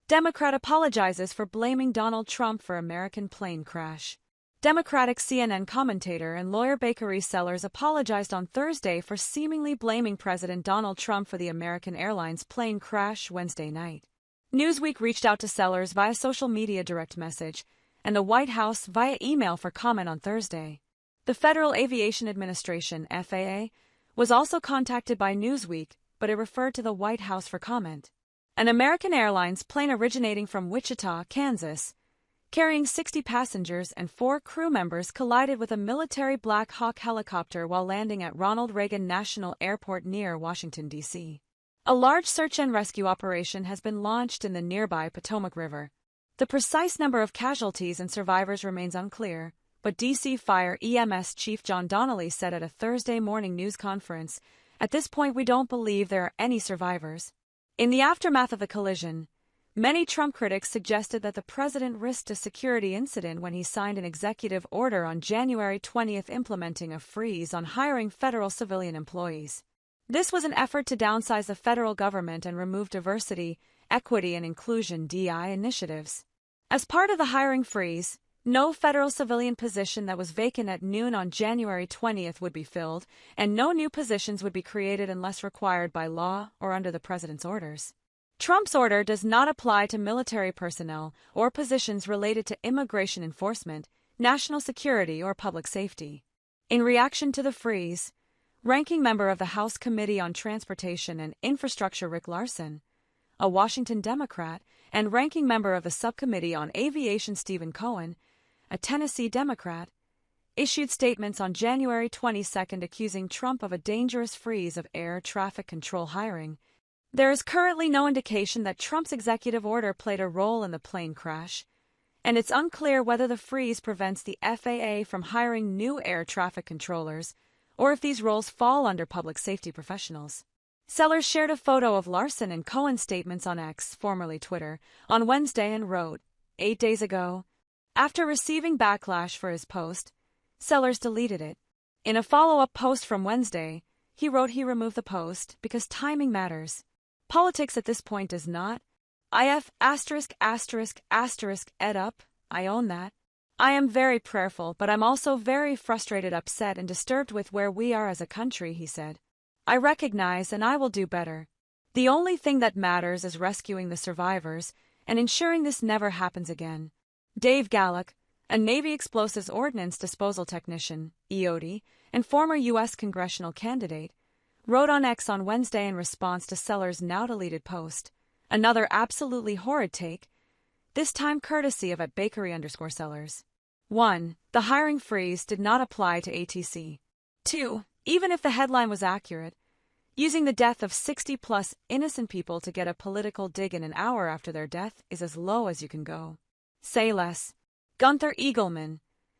Democrat apologizes for blaming Donald Trump for American plane crash. Democratic CNN commentator and lawyer Bakari Sellers apologized on Thursday for seemingly blaming President Donald Trump for the American Airlines plane crash Wednesday night. Newsweek reached out to Sellers via social media direct message, and the White House via email for comment on Thursday. The Federal Aviation Administration, FAA, was also contacted by Newsweek, but it referred to the White House for comment. An American Airlines plane originating from Wichita, Kansas, carrying 60 passengers and 4 crew members collided with a military Black Hawk helicopter while landing at Ronald Reagan National Airport near Washington, D.C. A large search and rescue operation has been launched in the nearby Potomac River. The precise number of casualties and survivors remains unclear, but D.C. Fire EMS Chief John Donnelly said at a Thursday morning news conference, "At this point we don't believe there are any survivors." In the aftermath of the collision, many Trump critics suggested that the president risked a security incident when he signed an executive order on January 20 implementing a freeze on hiring federal civilian employees. This was an effort to downsize the federal government and remove diversity, equity, and inclusion (DI) initiatives. As part of the hiring freeze, no federal civilian position that was vacant at noon on January 20 would be filled, and no new positions would be created unless required by law or under the president's orders. Trump's order does not apply to military personnel or positions related to immigration enforcement, national security, or public safety. In reaction to the freeze, Ranking Member of the House Committee on Transportation and Infrastructure Rick Larsen, a Washington Democrat, and Ranking Member of the Subcommittee on Aviation Stephen Cohen, a Tennessee Democrat, issued statements on January 22 accusing Trump of a dangerous freeze of air traffic control hiring. There is currently no indication that Trump's executive order played a role in the plane crash, and it's unclear whether the freeze prevents the FAA from hiring new air traffic controllers or if these roles fall under public safety professionals. Sellers shared a photo of Larsen and Cohen's statements on X, formerly Twitter, on Wednesday and wrote, 8 days ago. After receiving backlash for his post, Sellers deleted it. In a follow-up post from Wednesday, he wrote he removed the post because timing matters. Politics at this point does not. Ed up, I own that. I am very prayerful, but I'm also very frustrated, upset, and disturbed with where we are as a country, he said. I recognize and I will do better. The only thing that matters is rescuing the survivors and ensuring this never happens again. Dave Galluck, a Navy Explosives Ordnance Disposal Technician, EOD, and former U.S. congressional candidate, wrote on X on Wednesday in response to Sellers' now-deleted post, another absolutely horrid take, this time courtesy of @Bakari_Sellers. 1. The hiring freeze did not apply to ATC. 2. Even if the headline was accurate, using the death of 60-plus innocent people to get a political dig in an hour after their death is as low as you can go. Say less. Gunther Eagleman,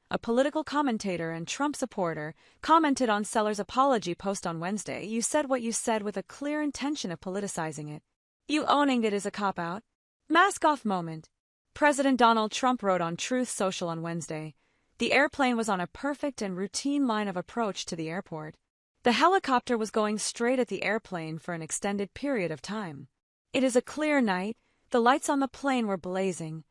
a political commentator and Trump supporter, commented on Sellers' apology post on Wednesday. You said what you said with a clear intention of politicizing it. You owning it is a cop-out. Mask-off moment. President Donald Trump wrote on Truth Social on Wednesday. The airplane was on a perfect and routine line of approach to the airport. The helicopter was going straight at the airplane for an extended period of time. It is a clear night. The lights on the plane were blazing.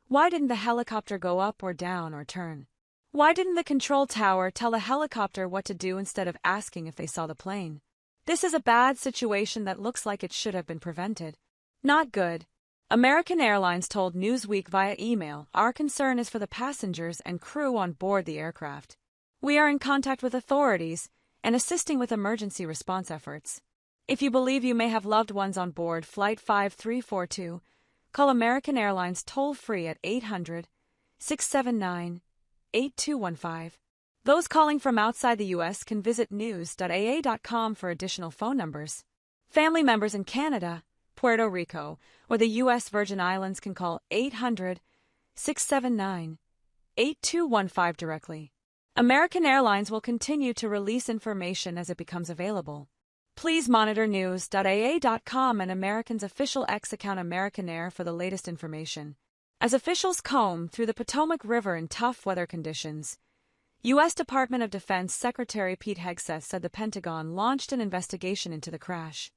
Why didn't the helicopter go up or down or turn? Why didn't the control tower tell the helicopter what to do instead of asking if they saw the plane? This is a bad situation that looks like it should have been prevented. Not good. American Airlines told Newsweek via email, our concern is for the passengers and crew on board the aircraft. We are in contact with authorities and assisting with emergency response efforts. If you believe you may have loved ones on board Flight 5342, call American Airlines toll-free at 800-679-8215. Those calling from outside the U.S. can visit news.aa.com for additional phone numbers. Family members in Canada, Puerto Rico, or the U.S. Virgin Islands can call 800-679-8215 directly. American Airlines will continue to release information as it becomes available. Please monitor news.aa.com and American's official X account American Air for the latest information. As officials comb through the Potomac River in tough weather conditions, U.S. Department of Defense Secretary Pete Hegseth said the Pentagon launched an investigation into the crash.